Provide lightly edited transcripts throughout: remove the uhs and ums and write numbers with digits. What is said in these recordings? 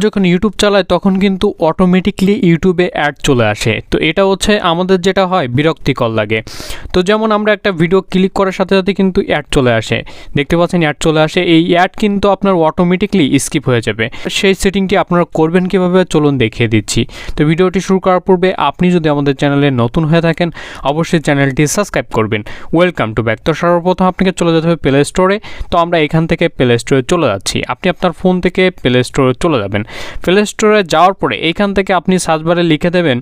যখন ইউটিউব চালায় তখন কিন্তু অটোমেটিকলি ইউটিউবে অ্যাড চলে আসে। তো এটা হচ্ছে আমাদের যেটা হয় বিরক্তিকর লাগে। তো যেমন আমরা একটা ভিডিও ক্লিক করার সাথে সাথে কিন্তু অ্যাড চলে আসে, দেখতে পাচ্ছেন অ্যাড চলে আসে। এই অ্যাড কিন্তু আপনার অটোমেটিকলি স্কিপ হয়ে যাবে। সেই সেটিংটি আপনারা করবেন কীভাবে চলুন দেখিয়ে দিচ্ছি। তো ভিডিওটি শুরু করার পূর্বে আপনি যদি আমাদের চ্যানেলে নতুন হয়ে থাকেন অবশ্যই চ্যানেলটি সাবস্ক্রাইব করবেন। Welcome to back. তো সর্বপ্রথম আপনাকে চলে যেতে হবে প্লে স্টোরে। তো আমরা এখান থেকে প্লে স্টোরে চলে যাচ্ছি। আপনি আপনার ফোন থেকে প্লে স্টোরে চলে যাবেন। প্লে স্টোরে যাওয়ার পরে এইখান থেকে আপনি সার্চ বারে লিখে দেবেন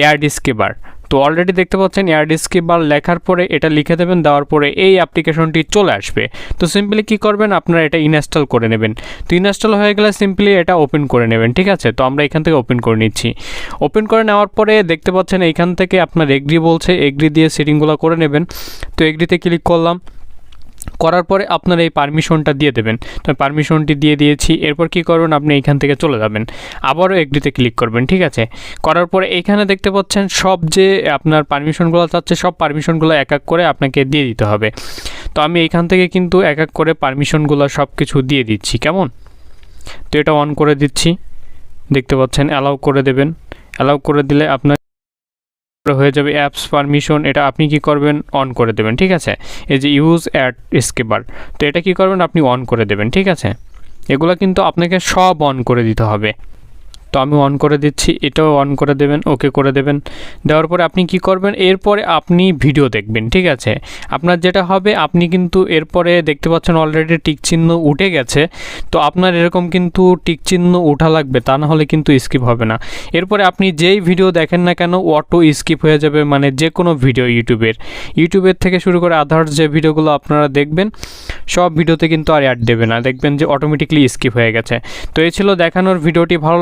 এয়ারডিস্কেবার। তো অলরেডি দেখতে পাচ্ছেন এয়ারডিস্কেবার লেখার পরে এটা লিখে দেবেন, দেওয়ার পরে এই অ্যাপ্লিকেশনটি চলে আসবে। তো সিম্পলি কী করবেন, আপনারা এটা ইনস্টল করে নেবেন। তো ইনস্টল হয়ে গেলে সিম্পলি এটা ওপেন করে নেবেন, ঠিক আছে। তো আমরা এখান থেকে ওপেন করে নিচ্ছি। ওপেন করে নেওয়ার পরে দেখতে পাচ্ছেন এইখান থেকে আপনার এগ্রি বলছে, এগ্রি দিয়ে সেটিংগুলো করে নেবেন। তো এগ্রিতে ক্লিক করলাম, করার পরে আপনার এই পারমিশনটা দিয়ে দেবেন। তো পারমিশনটি দিয়ে দিয়েছি। এরপর কি করবেন, আপনি এইখান থেকে চলে যাবেন, আবারও এগ্রিতে ক্লিক করবেন, ঠিক আছে। করার পরে এইখানে দেখতে পাচ্ছেন সব যে আপনার পারমিশনগুলো চাচ্ছে সব পারমিশনগুলো এক এক করে আপনাকে দিয়ে দিতে হবে। তো আমি এইখান থেকে কিন্তু এক এক করে পারমিশনগুলো সব কিছু দিয়ে দিচ্ছি, কেমন। তো এটা অন করে দিচ্ছি, দেখতে পাচ্ছেন অ্যালাউ করে দেবেন। অ্যালাউ করে দিলে আপনার হয়ে যাবে অ্যাপস পারমিশন। এটা আপনি কি করবেন, অন করে দেবেন, ঠিক আছে। এই যে ইউজ অ্যাড স্কেপার, তো এটা কি করবেন, আপনি অন করে দেবেন, ঠিক আছে। এগুলো কিন্তু আপনাকে সব অন করে দিতে হবে। তো আমি অন করে দিচ্ছি, এটাও অন করে দেবেন, ওকে করে দেবেন। দেওয়ার পরে আপনি কি করবেন, এরপরে আপনি ভিডিও দেখবেন, ঠিক আছে। আপনার যেটা হবে, আপনি কিন্তু এরপরে দেখতে পাচ্ছেন অলরেডি টিক চিহ্ন উঠে গেছে। তো আপনার এরকম কিন্তু টিক চিহ্ন ওঠা লাগবে, তা না হলে কিন্তু স্কিপ হবে না। এরপরে আপনি যেই ভিডিও দেখেন না কেন অটো স্কিপ হয়ে যাবে, মানে যে কোনো ভিডিও ইউটিউবের থেকে শুরু করে আদার্স যে ভিডিওগুলো আপনারা দেখবেন সব ভিডিওতে কিন্তু আর অ্যাড দেবে না, দেখবেন যে অটোমেটিকলি স্কিপ হয়ে গেছে। তো এই ছিল দেখানোর। ভিডিওটি ভালো